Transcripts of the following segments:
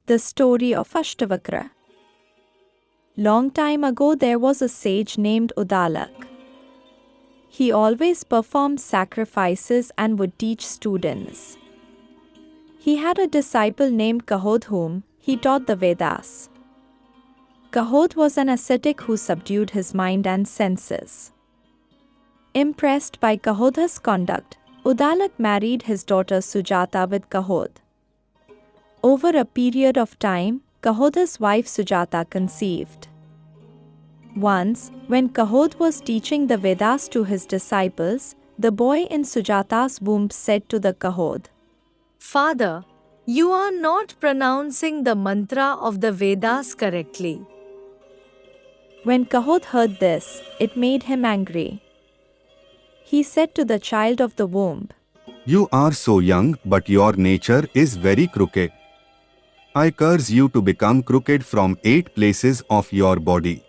The story of Ashtavakra. Long time ago there was a sage named Udalak. He always performed sacrifices and would teach students. He had a disciple named Kahod whom he taught the Vedas. Kahod was an ascetic who subdued his mind and senses. Impressed by Kahod's conduct, Udalak married his daughter Sujata with Kahod. Over a period of time, Kahod's wife Sujata conceived. Once, when Kahod was teaching the Vedas to his disciples, the boy in Sujata's womb said to the Kahod, "Father, you are not pronouncing the mantra of the Vedas correctly." When Kahod heard this, it made him angry. He said to the child of the womb, You are so young, but your nature is very crooked. I curse you to become crooked from 8 places of your body.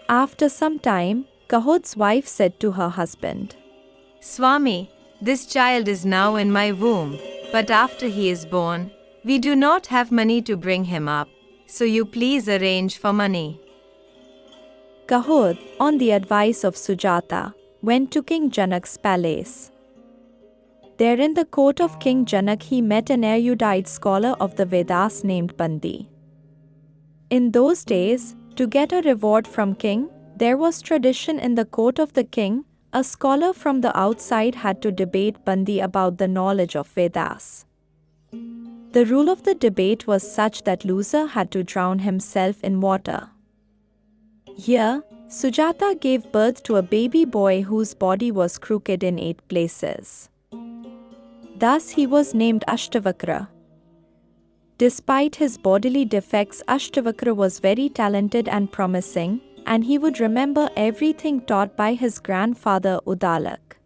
After some time, Kahod's wife said to her husband, Swami, this child is now in my womb, but after he is born, we do not have money to bring him up, so you please arrange for money. Kahod, on the advice of Sujata, went to King Janak's palace. There in the court of King Janak he met an erudite scholar of the Vedas named Bandi. In those days, to get a reward from king, there was tradition in the court of the king, a scholar from the outside had to debate Bandi about the knowledge of Vedas. The rule of the debate was such that loser had to drown himself in water. Here, Sujata gave birth to a baby boy whose body was crooked in 8 places. Thus he was named Ashtavakra. Despite his bodily defects, Ashtavakra was very talented and promising, and he would remember everything taught by his grandfather Udalak.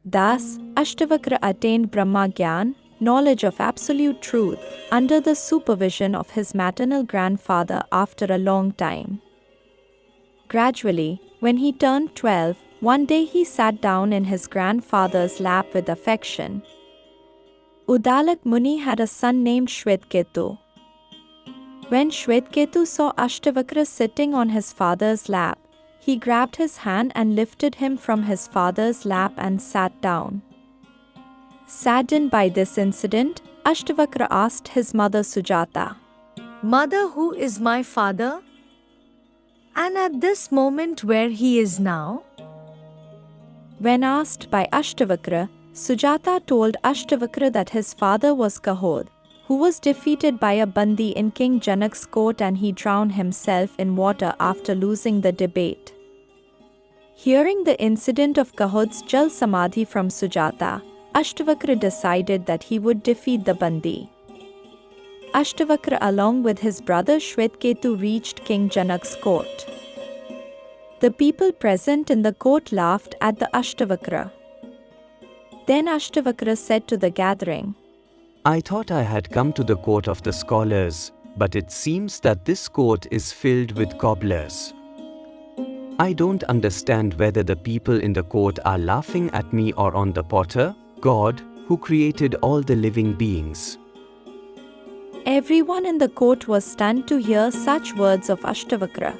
Thus, Ashtavakra attained Brahma Gyan, knowledge of absolute truth, under the supervision of his maternal grandfather after a long time. Gradually, when he turned 12, one day he sat down in his grandfather's lap with affection. Udalak Muni had a son named Shvetketu. When Shvetketu saw Ashtavakra sitting on his father's lap, he grabbed his hand and lifted him from his father's lap and sat down. Saddened by this incident, Ashtavakra asked his mother Sujata, "Mother, who is my father? And at this moment where he is now?" When asked by Ashtavakra, Sujata told Ashtavakra that his father was Kahod, who was defeated by a Bandi in King Janak's court and he drowned himself in water after losing the debate. Hearing the incident of Kahod's Jal Samadhi from Sujata, Ashtavakra decided that he would defeat the Bandi. Ashtavakra along with his brother Shvetketu reached King Janak's court. The people present in the court laughed at the Ashtavakra. Then Ashtavakra said to the gathering, I thought I had come to the court of the scholars, but it seems that this court is filled with cobblers. I don't understand whether the people in the court are laughing at me or on the potter, God, who created all the living beings. Everyone in the court was stunned to hear such words of Ashtavakra.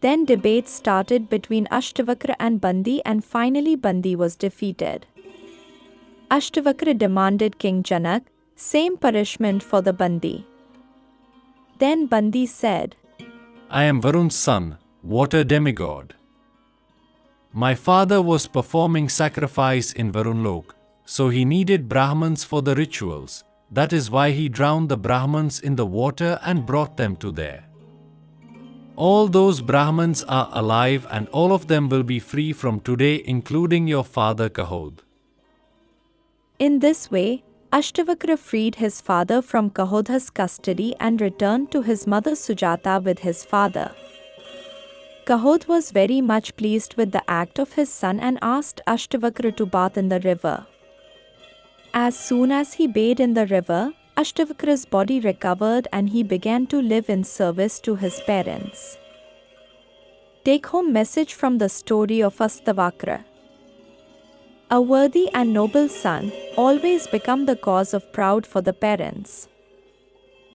Then debate started between Ashtavakra and Bandi and finally Bandi was defeated. Ashtavakra demanded King Janak same punishment for the Bandi. Then Bandi said, I am Varun's son, water demigod. My father was performing sacrifice in Varunlok, so he needed Brahmins for the rituals. That is why he drowned the Brahmins in the water and brought them to there. All those Brahmins are alive and all of them will be free from today, including your father Kahod. In this way, Ashtavakra freed his father from Kahodha's custody and returned to his mother Sujata with his father. Kahod was very much pleased with the act of his son and asked Ashtavakra to bath in the river. As soon as he bathed in the river, Ashtavakra's body recovered and he began to live in service to his parents. Take-home message from the story of Ashtavakra. A worthy and noble son always become the cause of pride for the parents.